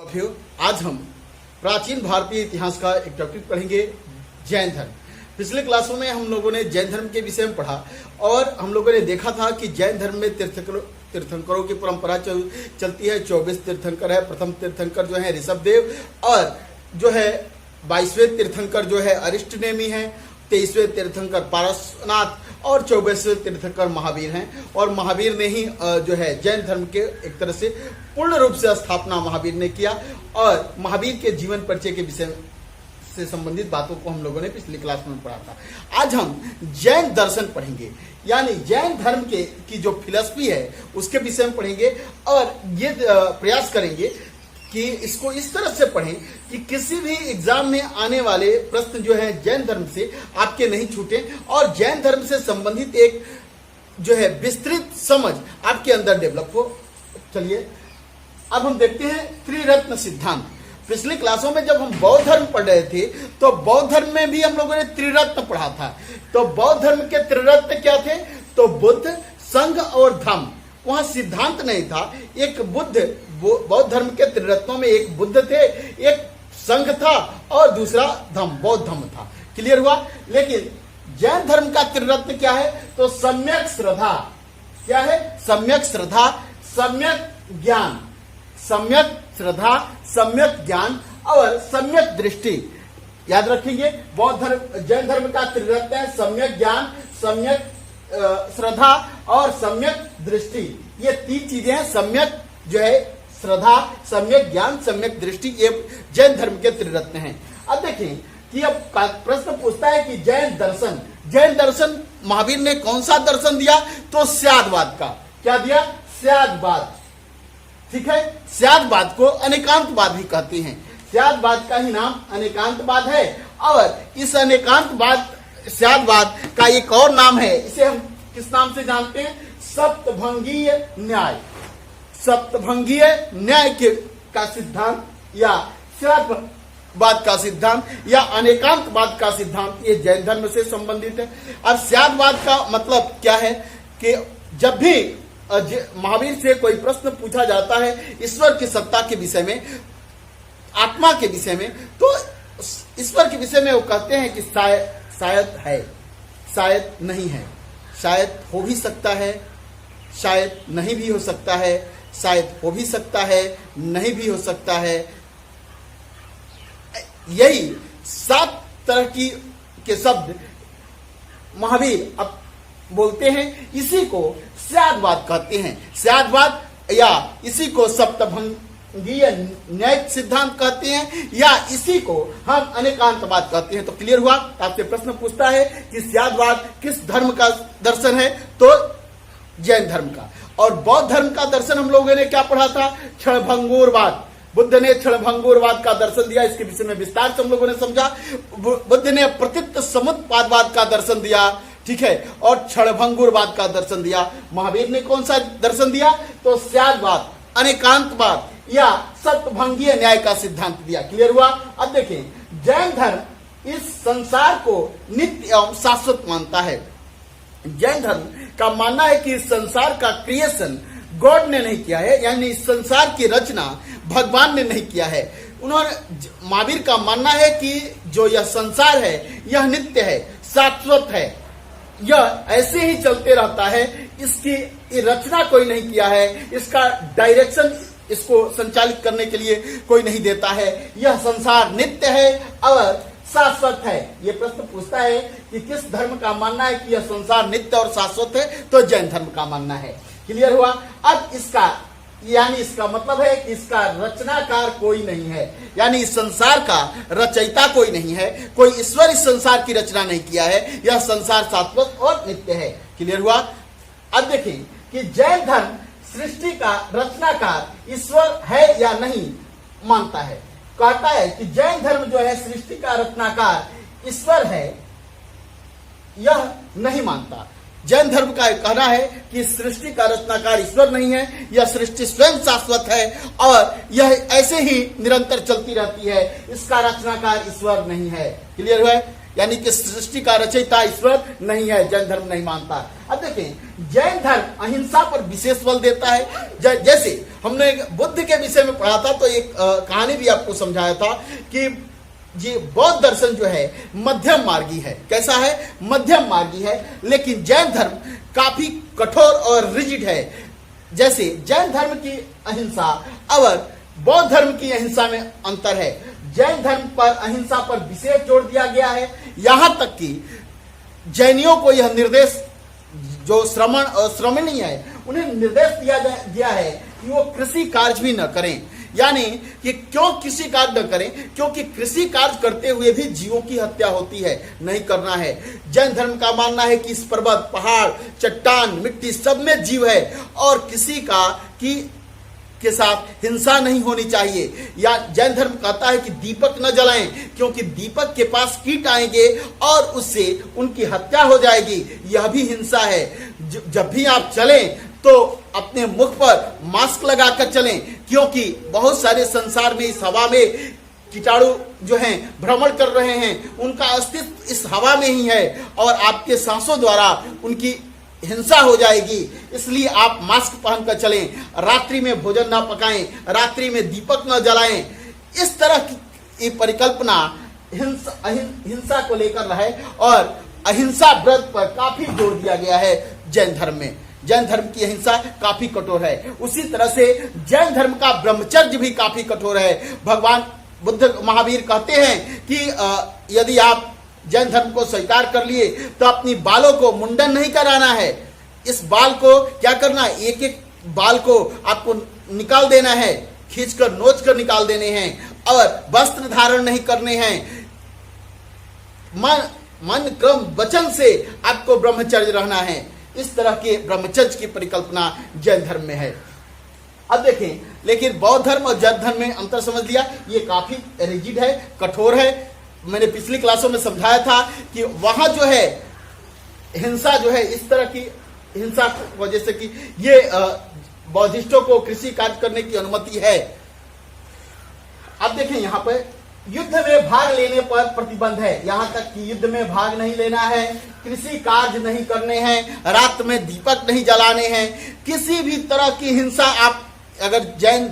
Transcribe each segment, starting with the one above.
आज हम प्राचीन भारतीय इतिहास का एक टॉपिक पढ़ेंगे, जैन धर्म। पिछले क्लासों में हम लोगों ने जैन धर्म के विषय में पढ़ा और हम लोगों ने देखा था कि जैन धर्म में तीर्थंकरों की परंपरा चलती है। 24 तीर्थंकर है। प्रथम तीर्थंकर जो है ऋषभदेव और जो है 22वें तीर्थंकर जो है अरिष्टनेमी है। 23वें तीर्थंकर पारसनाथ और 24वें तीर्थंकर महावीर हैं। और महावीर ने ही जो है जैन धर्म के एक तरह से पूर्ण रूप से स्थापना महावीर ने किया। और महावीर के जीवन परिचय के विषय से संबंधित बातों को हम लोगों ने पिछली क्लास में पढ़ा था। आज हम जैन दर्शन पढ़ेंगे, यानी जैन धर्म की जो फिलॉसफी है उसके विषय में पढ़ेंगे और ये प्रयास करेंगे कि इसको इस तरह से पढ़ें कि किसी भी एग्जाम में आने वाले प्रश्न जो है जैन धर्म से आपके नहीं छूटे और जैन धर्म से संबंधित एक जो है विस्तृत समझ आपके अंदर डेवलप हो। चलिए अब हम देखते हैं त्रिरत्न सिद्धांत। पिछली क्लासों में जब हम बौद्ध धर्म पढ़ रहे थे तो बौद्ध धर्म में भी हम लोगों ने त्रिरत्न पढ़ा था। तो बौद्ध धर्म के त्रिरत्न क्या थे? तो बुद्ध, संघ और धम्म। वहां सिद्धांत नहीं था। एक बौद्ध धर्म के त्रिरत्नों में एक बुद्ध थे, एक संघ था और दूसरा धम्म, बौद्ध धम्म था। क्लियर हुआ? लेकिन जैन धर्म का त्रिरत्न क्या है? तो सम्यक श्रद्धा। क्या है? सम्यक श्रद्धा, सम्यक ज्ञान। सम्यक श्रद्धा, सम्यक ज्ञान और सम्यक दृष्टि। याद रखेंगे, जैन धर्म का त्रिरत्न है सम्यक ज्ञान, सम्यक श्रद्धा और सम्यक दृष्टि। ये तीन चीजें हैं। सम्यक जो है श्रद्धा, सम्यक ज्ञान, सम्यक दृष्टि, ये जैन धर्म के त्रिरत्न हैं। अब देखें कि अब प्रश्न पूछता है कि जैन दर्शन महावीर ने कौन सा दर्शन दिया? तो स्यादवाद का। क्या दिया? स्यादवाद। ठीक है, स्यादवाद को अनेकांतवाद भी कहते हैं। स्यादवाद का ही नाम अनेकांतवाद है और इस स्यादवाद का एक और नाम है। इसे हम किस नाम से जानते हैं? सप्तभंगीय न्याय। सप्तभंगीय न्याय का सिद्धांत या स्यादवाद का सिद्धांत या अनेकांतवाद का सिद्धांत, ये जैन धर्म से संबंधित है। अब स्यादवाद का मतलब क्या है कि जब भी महावीर से कोई प्रश्न पूछा जाता है ईश्वर की सत्ता के विषय में, आत्मा के विषय में, तो ईश्वर के विषय में वो कहते हैं कि शायद है, शायद नहीं है, शायद हो भी सकता है, शायद नहीं भी हो सकता है, शायद हो भी सकता है, नहीं भी हो सकता है। यही 7 तरह के शब्द महावीर अब बोलते हैं। इसी को स्यादवाद कहते हैं। स्यादवाद या इसी को सप्तभंगीय न्याय सिद्धांत कहते हैं या इसी को हम अनेकांतवाद कहते हैं। तो क्लियर हुआ? आपसे प्रश्न पूछता है कि स्यादवाद किस धर्म का दर्शन है? तो जैन धर्म का। और बौद्ध धर्म का दर्शन हम लोगों ने क्या पढ़ा था? क्षणभंगुरवाद। बुद्ध ने क्षणभंगुरवाद का दर्शन दिया। इसके विषय में विस्तार से हम लोगों ने समझा। बुद्ध ने प्रतीत समुत्पादवाद का दर्शन दिया, ठीक है, और क्षणभंगुरवाद का दर्शन दिया। महावीर ने कौन सा दर्शन दिया? तो स्यादवाद, अनेकांतवाद या सप्तभंगीय न्याय का सिद्धांत दिया। क्लियर हुआ? अब देखें, जैन धर्म इस संसार को नित्य एवं शाश्वत मानता है। जैन धर्म का मानना है कि इस संसार का क्रिएशन गॉड ने नहीं किया है, यानी इस संसार की रचना भगवान ने नहीं किया है। महावीर का मानना है कि जो यह संसार है यह नित्य है, शाश्वत है, यह ऐसे ही चलते रहता है, इसकी रचना कोई नहीं किया है, इसका डायरेक्शन इसको संचालित करने के लिए कोई नहीं देता है, यह संसार नित्य है और शाश्वत है। यह प्रश्न पूछता है कि किस धर्म का मानना है कि यह संसार नित्य और शाश्वत है? तो जैन धर्म का मानना है। क्लियर हुआ? अब इसका मतलब है कि इसका रचनाकार कोई नहीं है, यानी इस संसार का रचयिता कोई नहीं है, कोई ईश्वर इस संसार की रचना नहीं किया है, यह संसार शाश्वत और नित्य है। क्लियर हुआ? अब देखें कि जैन धर्म सृष्टि का रचनाकार ईश्वर है या नहीं मानता है। कहता है कि जैन धर्म जो है सृष्टि का रचनाकार ईश्वर है, यह नहीं मानता। जैन धर्म का कहना है कि सृष्टि का रचनाकार ईश्वर नहीं है, यह सृष्टि स्वयं शाश्वत है और यह ऐसे ही निरंतर चलती रहती है, इसका रचनाकार ईश्वर नहीं है। क्लियर हुआ? यानी कि सृष्टि का रचयिता ईश्वर नहीं है, जैन धर्म नहीं मानता। अब देखें, जैन धर्म अहिंसा पर विशेष बल देता है। जैसे हमने बुद्ध के विषय में पढ़ा था, तो एक कहानी भी आपको समझाया था कि ये बौद्ध दर्शन जो है मध्यम मार्गी है। कैसा है? मध्यम मार्गी है। लेकिन जैन धर्म काफी कठोर और रिजिड है। जैसे जैन धर्म की अहिंसा और बौद्ध धर्म की अहिंसा में अंतर है। जैन धर्म पर अहिंसा पर विशेष जोर दिया गया है। यहां तक कि जैनियों को यह निर्देश, जो श्रमण और श्रमणी है, उन्हें निर्देश दिया गया है कि वो कृषि कार्य भी न करें। यानी कि क्यों कृषि कार्य न करें? क्योंकि कृषि कार्य करते हुए भी जीवों की हत्या होती है, नहीं करना है। जैन धर्म का मानना है कि इस पर्वत, पहाड़, चट्टान, मिट्टी सब में जीव है और किसी के साथ हिंसा नहीं होनी चाहिए। या जैन धर्म कहता है कि दीपक न जलाएं, क्योंकि दीपक के पास कीट आएंगे और उससे उनकी हत्या हो जाएगी। यह भी हिंसा है। जब भी आप चलें तो अपने मुख पर मास्क लगाकर चलें, क्योंकि बहुत सारे संसार में इस हवा में कीटाणु जो हैं भ्रमण कर रहे हैं, उनका अस्तित्व इस हवा में ही है और आपके सांसों द्वारा उनकी हिंसा हो जाएगी। इसलिए आप मास्क पहनकर चलें, रात्रि में भोजन ना पकाएं, रात्रि में दीपक न जलाएं। इस तरह की परिकल्पना हिंसा को लेकर है और अहिंसा व्रत पर काफी जोर दिया गया है जैन धर्म में। जैन धर्म की अहिंसा काफी कठोर है। उसी तरह से जैन धर्म का ब्रह्मचर्य भी काफी कठोर है। भगवान बुद्ध महावीर कहते हैं कि यदि आप जैन धर्म को स्वीकार कर लिए तो अपनी बालों को मुंडन नहीं कराना है। इस बाल को क्या करना है? एक एक बाल को आपको निकाल देना है, खींचकर नोच कर निकाल देने हैं और वस्त्र धारण नहीं करने हैं। मन क्रम वचन से आपको ब्रह्मचर्य रहना है। इस तरह के ब्रह्मचर्य की परिकल्पना जैन धर्म में है। अब देखें, लेकिन बौद्ध धर्म और जैन धर्म में अंतर समझ लिया। ये काफी रिजिड है, कठोर है। मैंने पिछली क्लासों में समझाया था कि वहां जो है हिंसा जो है, इस तरह की हिंसा की वजह से कि ये बौद्धिस्टों को कृषि कार्य करने की अनुमति है। अब देखें, यहाँ पर युद्ध में भाग लेने पर प्रतिबंध है। यहां तक कि युद्ध में भाग नहीं लेना है, कृषि कार्य नहीं करने हैं, रात में दीपक नहीं जलाने हैं। किसी भी तरह की हिंसा, आप अगर जैन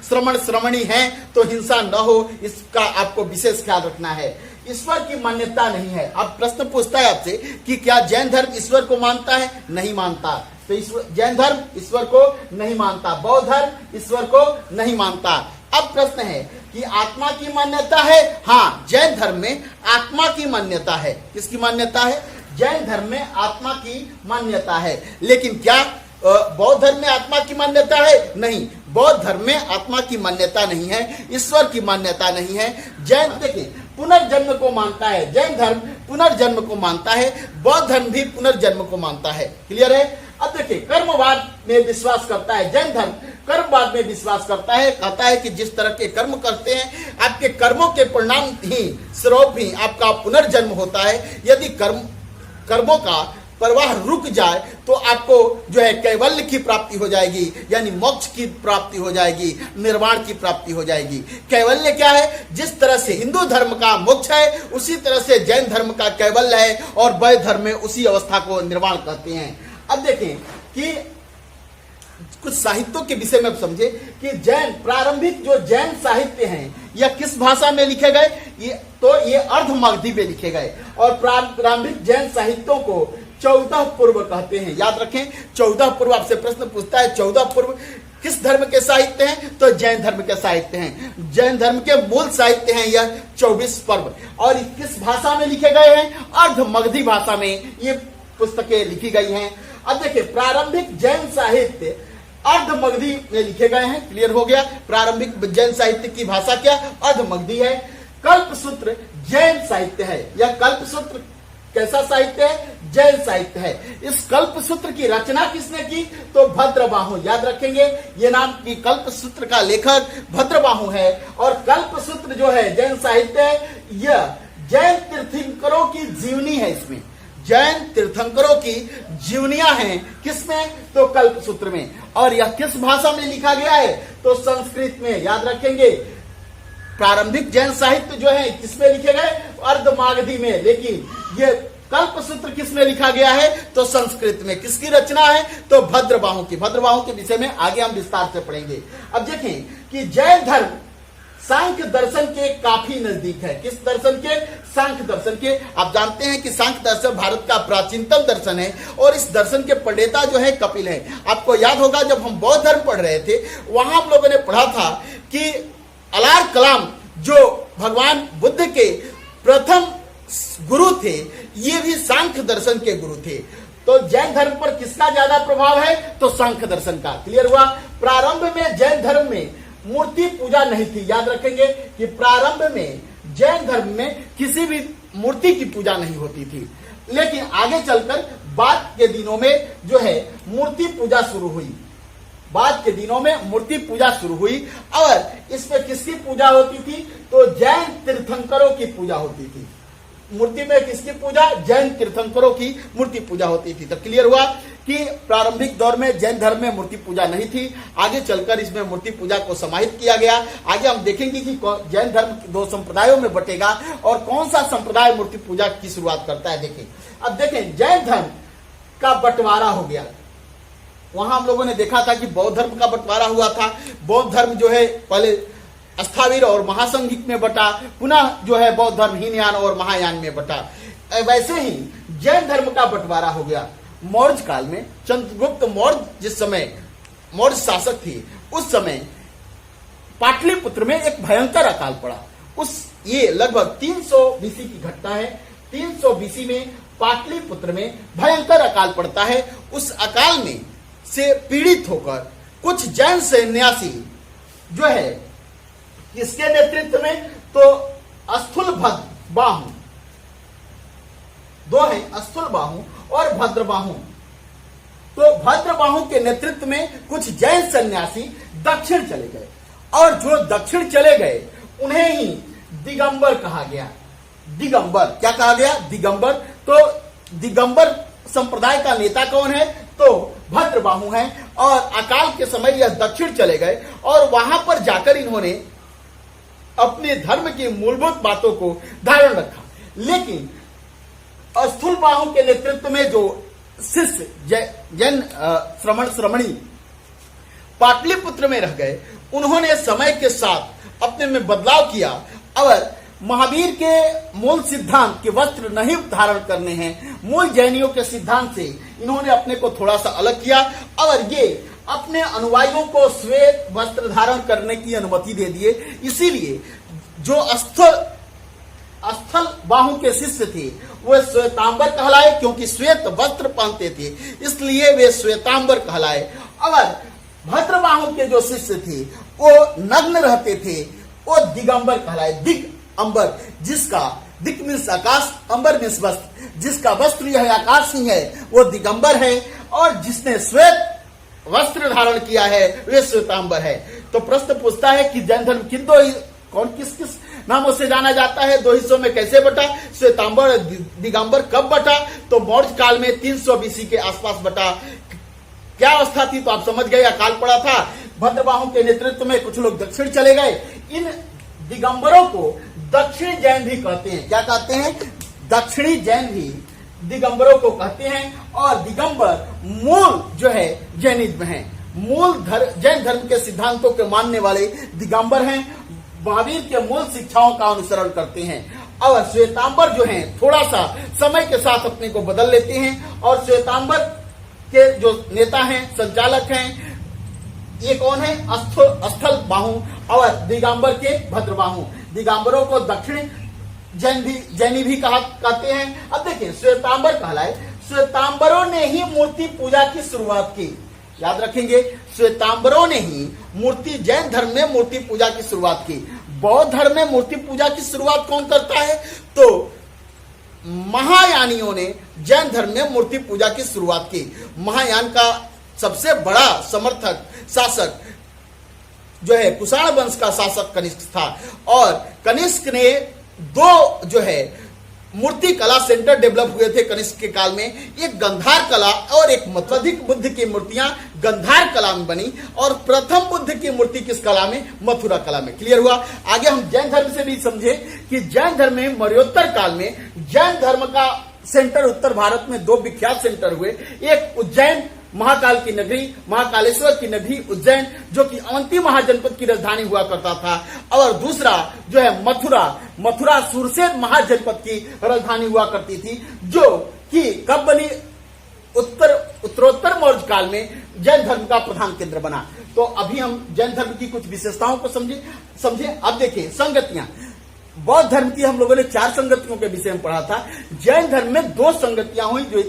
श्रमण श्रमणी हैं तो हिंसा न हो, इसका आपको विशेष ख्याल रखना है। ईश्वर की मान्यता नहीं है। अब प्रश्न पूछता है आपसे कि क्या जैन धर्म ईश्वर को मानता है? नहीं मानता। तो जैन धर्म ईश्वर को नहीं मानता, बौद्ध धर्म ईश्वर को नहीं मानता। अब प्रश्न है कि आत्मा की मान्यता है। हाँ, जैन धर्म में आत्मा की मान्यता है। किसकी मान्यता है? जैन धर्म में आत्मा की मान्यता है। लेकिन क्या बौद्ध धर्म में आत्मा की मान्यता है? नहीं, बौद्ध धर्म में आत्मा की मान्यता नहीं है, ईश्वर की मान्यता नहीं है। जैन देखिए पुनर्जन्म को मानता है। जैन धर्म पुनर्जन्म को मानता है, बौद्ध धर्म भी पुनर्जन्म को मानता है। क्लियर है? अब देखिए, कर्मवाद में विश्वास करता है जैन धर्म। कर्मवाद में विश्वास करता है, कहता है कि जिस तरह के कर्म करते हैं, आपके कर्मों के परिणाम ही स्वरूप ही आपका पुनर्जन्म होता है। यदि कर्मों का प्रवाह रुक जाए तो आपको जो है कैवल्य की प्राप्ति हो जाएगी, यानी मोक्ष की प्राप्ति हो जाएगी, निर्वाण की प्राप्ति हो जाएगी। कैवल्य क्या है? जिस तरह से हिंदू धर्म का मोक्ष है, उसी तरह से जैन धर्म का कैवल्य है और बौद्ध धर्म में उसी अवस्था को निर्वाण कहते हैं। अब देखें कि कुछ साहित्यों के विषय में समझे कि जैन प्रारंभिक जो जैन साहित्य हैं यह किस भाषा में लिखे गए? ये अर्धमगधी में लिखे गए और प्रारंभिक जैन साहित्यों को 14 पूर्व कहते हैं। याद रखें, 14 पूर्व। आपसे प्रश्न पूछता है 14 पूर्व किस धर्म के साहित्य हैं? तो जैन धर्म के साहित्य हैं। जैन धर्म के मूल साहित्य हैं यह 24 पर्व। और किस भाषा में लिखे गए हैं? अर्धमगधी भाषा में ये पुस्तकें लिखी गई हैं। अब देखिए, प्रारंभिक जैन साहित्य अर्धमगधी में लिखे गए हैं। क्लियर हो गया? प्रारंभिक जैन साहित्य की भाषा क्या? अर्धमगधी है। कल्पसूत्र जैन साहित्य है। यह कल्पसूत्र कैसा साहित्य है? जैन साहित्य है। इस कल्पसूत्र की रचना किसने की? तो भद्रबाहु। याद रखेंगे, ये नाम की कल्पसूत्र का लेखक भद्रबाहु है। और कल्पसूत्र जो है जैन साहित्य है, यह जैन तीर्थंकरों की जीवनी है। इसमें जैन तीर्थंकरों की जीवनियां हैं। किसमें? तो कल्पसूत्र में। और यह किस भाषा में लिखा गया है? तो संस्कृत में। याद रखेंगे, प्रारंभिक जैन साहित्य जो है किसमें लिखे गए? अर्धमागधी में। लेकिन ये कल्पसूत्र किसमें लिखा गया है? तो संस्कृत में। किसकी रचना है? तो भद्रबाहु की। भद्रबाहु के विषय में आगे हम विस्तार से पढ़ेंगे। अब देखें कि जैन धर्म सांख्य दर्शन के काफी नजदीक है। किस दर्शन के? सांख्य दर्शन के। आप जानते हैं कि सांख्य दर्शन भारत का प्राचीनतम दर्शन है और इस दर्शन के प्रणेता जो है कपिल है। आपको याद होगा जब हम बौद्ध धर्म पढ़ रहे थे वहां हम लोगों ने पढ़ा था कि अलार कलाम जो भगवान बुद्ध के प्रथम गुरु थे, ये भी सांख्य दर्शन के गुरु थे। तो जैन धर्म पर किसका ज्यादा प्रभाव है? तो सांख्य दर्शन का। क्लियर हुआ? प्रारंभ में जैन धर्म में मूर्ति पूजा नहीं थी। याद रखेंगे कि प्रारंभ में जैन धर्म में किसी भी मूर्ति की पूजा नहीं होती थी। लेकिन आगे चलकर बाद के दिनों में जो है मूर्ति पूजा शुरू हुई। बाद के दिनों में मूर्ति पूजा शुरू हुई और इसमें किसकी पूजा होती थी? तो जैन तीर्थंकरों की पूजा होती थी। मूर्ति में किसकी पूजा? जैन तीर्थंकरों की मूर्ति पूजा होती थी। तो क्लियर हुआ कि प्रारंभिक दौर में जैन धर्म में मूर्ति पूजा नहीं थी। आगे चलकर इसमें मूर्ति पूजा को समाहित किया गया। आगे हम देखेंगे कि जैन धर्म दो संप्रदायों में बटेगा और कौन सा संप्रदाय मूर्ति पूजा की शुरुआत करता है। देखें, अब देखें जैन धर्म का बंटवारा हो गया। वहां हम लोगों ने देखा था कि बौद्ध धर्म का बंटवारा हुआ था। बौद्ध धर्म जो है पहले स्थावीर और महासंघिक में बटा, पुनः जो है बौद्ध धर्म हीनयान और महायान में बटा। वैसे ही जैन धर्म का बंटवारा हो गया मौर्य काल में। चंद्रगुप्त मौर्य जिस समय मौर्य शासक थे उस समय पाटलिपुत्र में एक भयंकर अकाल पड़ा। ये लगभग 300 बीसी की घटना है। 300 बीसी में पाटलिपुत्र में भयंकर अकाल पड़ता है। उस अकाल में से पीड़ित होकर कुछ जैन सन्यासी जो है किसके नेतृत्व में? तो स्थूल बाहु, दो है, स्थूल बाहु और भद्रबाहु। तो भद्रबाहु के नेतृत्व में कुछ जैन सन्यासी दक्षिण चले गए और जो दक्षिण चले गए उन्हें ही दिगंबर कहा गया। दिगंबर क्या कहा गया? दिगंबर। तो दिगंबर संप्रदाय का नेता कौन है? तो भद्रबाहु है। और अकाल के समय यह दक्षिण चले गए और वहां पर जाकर इन्होंने अपने धर्म की मूलभूत बातों को धारण रखा। लेकिन स्थूल बाहु के नेतृत्व में जो शिष्य जैन श्रमणी पाटलिपुत्र में रह गए, उन्होंने समय के साथ अपने में बदलाव किया और महावीर के मूल सिद्धांत के वस्त्र नहीं धारण करने हैं, मूल जैनियों के सिद्धांत से इन्होंने अपने को थोड़ा सा अलग किया और ये अपने अनुयायियों को श्वेत वस्त्र धारण करने की अनुमति दे दिए। इसीलिए जो स्थल बाहु के शिष्य थे वो श्वेतांबर कहलाए, क्योंकि श्वेत वस्त्र पहनते थे इसलिए वे श्वेतांबर कहलाए। और भद्रबाहु के जो शिष्य थे वो नग्न रहते थे, वो दिगंबर कहलाए। दिगंबर, जिसका दिक मीन्स आकाश, अंबर मीन्स वस्त्र, जिसका वस्त्र यह आकाश ही है वो दिगंबर है। और जिसने श्वेत वस्त्र धारण किया है वे श्वेतांबर है। तो प्रश्न पूछता है कि जैन धर्म किस किस नामों से जाना जाता है? दो हिस्सों में कैसे बटा? श्वेतांबर और दिगंबर कब बटा? तो मौर्य काल में 300 बीसी के आसपास बटा। क्या अवस्था थी? तो आप समझ गए, अकाल पड़ा था। भद्रबाहु के नेतृत्व में कुछ लोग दक्षिण चले गए। इन दिगंबरों को दक्षिण जैन भी कहते हैं। क्या कहते हैं? दक्षिणी जैन भी दिगंबरों को कहते हैं। और दिगंबर मूल जो है जैनिज्म है, मूल जैन धर्म के सिद्धांतों के मानने वाले दिगंबर हैं, महावीर के मूल शिक्षाओं का अनुसरण करते हैं। और श्वेतांबर जो हैं थोड़ा सा समय के साथ अपने को बदल लेते हैं। और श्वेतांबर के जो नेता हैं, संचालक हैं, ये कौन है? स्थल बाहु और दिगंबर के भद्रबाहु। दिगंबरों को दक्षिण जैनी भी कहते हैं। अब देखिए, श्वेतांबर कहलाए, श्वेतांबरों ने ही मूर्ति पूजा की शुरुआत की। याद रखेंगे, श्वेतांबरों ने ही मूर्ति जैन धर्म में मूर्ति पूजा की शुरुआत की। बौद्ध धर्म में मूर्ति पूजा की शुरुआत कौन करता है? तो महायानियों ने जैन धर्म में मूर्ति पूजा की शुरुआत की। महायान का सबसे बड़ा समर्थक शासक जो है कुषाण वंश का शासक कनिष्क था। और कनिष्क ने दो जो है मूर्ति कला सेंटर डेवलप हुए थे कनिष्क के काल में। एक गंधार कला और एक मत्वाधिक बुद्ध की मूर्तियां गंधार कला में बनी और प्रथम बुद्ध की मूर्ति किस कला में? मथुरा कला में। क्लियर हुआ? आगे हम जैन धर्म से भी समझे कि जैन धर्म में मौर्योत्तर काल में जैन धर्म का सेंटर उत्तर भारत में दो विख्यात सेंटर हुए। एक उज्जैन महाकाल की नगरी, महाकालेश्वर की नगरी उज्जैन, जो कि अवंती महाजनपद की राजधानी हुआ करता था, और दूसरा जो है मथुरा, मथुरा सुरसेन महाजनपद की राजधानी हुआ करती थी, जो कि कब बनी? उत्तरोत्तर मौर्य काल में जैन धर्म का प्रधान केंद्र बना। तो अभी हम जैन धर्म की कुछ विशेषताओं को समझे। अब देखिए संगतियां। बौद्ध धर्म की हम लोगों ने 4 संगतियों के विषय में पढ़ा था। जैन धर्म में 2 संगतियां हुई जो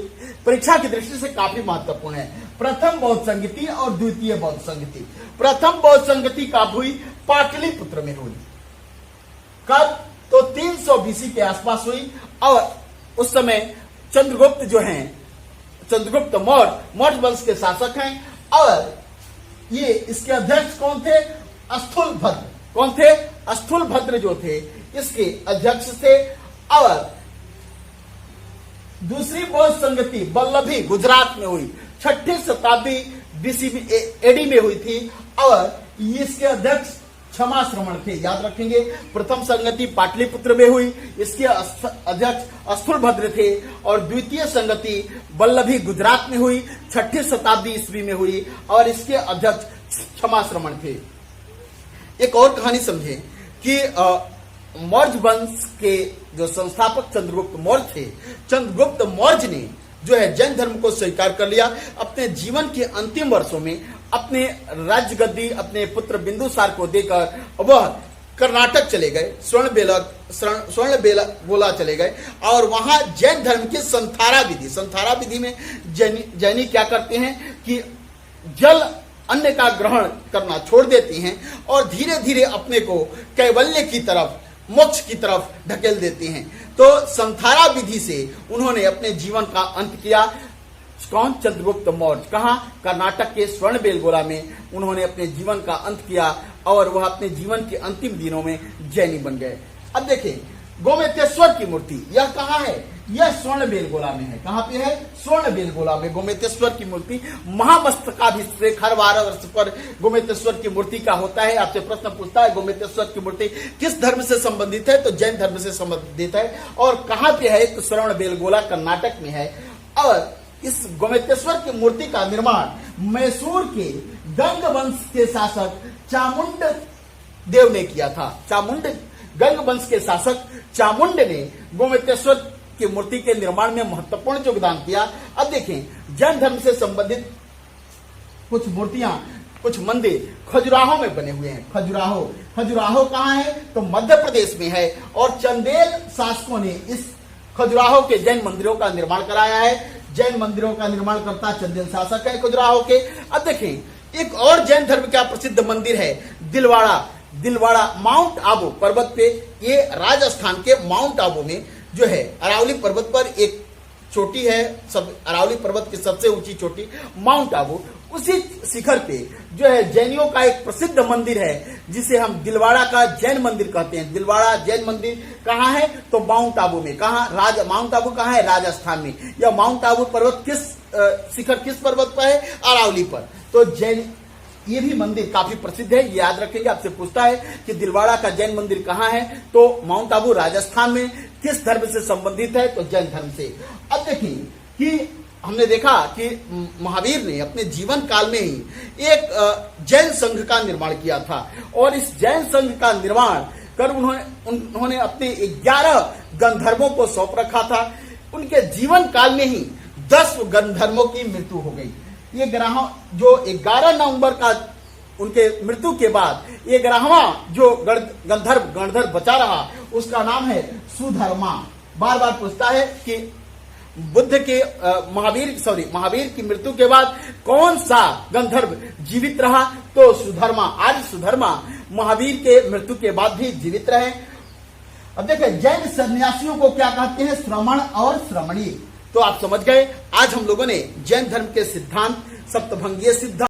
परीक्षा की दृष्टि से काफी महत्वपूर्ण है। प्रथम बौद्ध संगति और द्वितीय बौद्ध संगति। प्रथम बौद्ध संगति कब हुई? पाटलिपुत्र में हुई। कब? तो 300 बीसी के आसपास हुई। और उस समय चंद्रगुप्त जो हैं, चंद्रगुप्त मौर्य वंश के शासक हैं, और ये इसके अध्यक्ष कौन थे? स्थूलभद्र। कौन थे? स्थूलभद्र जो थे इसके अध्यक्ष थे। और दूसरी बौद्ध संगति वल्लभी गुजरात में हुई, 6ठी शताब्दी बीसी एडी में हुई थी, और इसके अध्यक्ष क्षमाश्रमण थे। याद रखेंगे, प्रथम संगति पाटलिपुत्र में हुई, इसके अध्यक्ष स्थूलभद्र थे, और द्वितीय संगति वल्लभी गुजरात में हुई, 6ठी शताब्दी ईस्वी में हुई, और इसके अध्यक्ष क्षमाश्रमण थे। एक और कहानी समझे कि मौर्य वंश के जो संस्थापक चंद्रगुप्त मौर्य थे, चंद्रगुप्त मौर्य ने जो है जैन धर्म को स्वीकार कर लिया। अपने जीवन के अंतिम वर्षों में अपने राज्य गद्दी अपने पुत्र बिंदुसार को देकर वह कर्नाटक चले गए, स्वर्णबेला चले गए, और वहां जैन धर्म की संथारा विधि में जैनी क्या करते हैं कि जल अन्न का ग्रहण करना छोड़ देते हैं और धीरे धीरे अपने को कैवल्य की तरफ, मोक्ष की तरफ ढकेल देते हैं। तो संथारा विधि से उन्होंने अपने जीवन का अंत किया। कौन? चंद्रगुप्त मौर्य। कहां? कर्नाटक के स्वर्णबेलगोला में उन्होंने अपने जीवन का अंत किया, और वह अपने जीवन के अंतिम दिनों में जैनी बन गए। अब देखें गोमेतेश्वर की मूर्ति, यह कहां है? यह स्वर्णबेलगोला में है। कहां पे है? स्वर्णबेलगोला में गोमेतेश्वर की मूर्ति। महामस्तकाभिषेक हर 12 वर्ष पर गोमेतेश्वर की मूर्ति का होता है। आपसे प्रश्न पूछता है गोमेतेश्वर की मूर्ति किस धर्म से संबंधित है? तो जैन धर्म से संबंधित है। और कहां पे है? तो स्वर्णबेलगोला कर्नाटक में है। और इस गोमेतेश्वर की मूर्ति का निर्माण मैसूर के गंग वंश के शासक चामुंड देव ने किया था। गंग वंश के शासक चामुंड ने गोमेतेश्वर की मूर्ति के निर्माण में महत्वपूर्ण योगदान किया। अब देखें जैन धर्म से संबंधित कुछ मूर्तियां, कुछ मंदिर खजुराहो में बने हुए हैं। खजुराहो कहां है? तो मध्य प्रदेश में है। और चंदेल शासकों ने इस खजुराहो के जैन मंदिरों का निर्माण कराया है। जैन मंदिरों का निर्माण करता चंदेल शासक है खजुराहो के। अब देखें एक और जैन धर्म का प्रसिद्ध मंदिर है दिलवाड़ा माउंट आबू पर्वत पे। ये राजस्थान के माउंट आबू में जो है अरावली पर्वत पर एक चोटी है, अरावली पर्वत की सबसे ऊंची चोटी माउंट आबू। उसी शिखर पे जो है जैनियों का एक प्रसिद्ध मंदिर है जिसे हम दिलवाड़ा का जैन मंदिर कहते हैं। दिलवाड़ा जैन मंदिर कहाँ है? तो माउंट आबू में। कहाँ? माउंट आबू कहाँ है? राजस्थान में। यह माउंट आबू पर्वत शिखर किस पर्वत पर है? अरावली पर। तो जैन ये भी मंदिर काफी प्रसिद्ध है, याद रखेंगे। आपसे पूछता है कि दिलवाड़ा का जैन मंदिर कहाँ है? तो माउंट आबू राजस्थान में। किस धर्म से संबंधित है? तो जैन धर्म से। अब देखिए कि हमने देखा कि महावीर ने अपने जीवन काल में ही एक जैन संघ का निर्माण किया था, और इस जैन संघ का निर्माण कर उन्होंने अपने 11 गंधर्वों को सौंप रखा था। उनके जीवन काल में ही 10 गंधर्वों की मृत्यु हो गई। ये जो 11 नवंबर का उनके मृत्यु के बाद 11वां जो गंधर्व बचा रहा उसका नाम है सुधर्मा। बार बार पूछता है कि बुद्ध के महावीर की मृत्यु के बाद कौन सा गंधर्व जीवित रहा? तो सुधर्मा, आर्य सुधर्मा महावीर के मृत्यु के बाद भी जीवित रहे। अब देखिए जैन सन्यासियों को क्या कहते हैं? श्रमण और श्रमणी। तो आप समझ गए। आज हम लोगों ने जैन धर्म के सिद्धांत, सप्तभंगीय सिद्धांत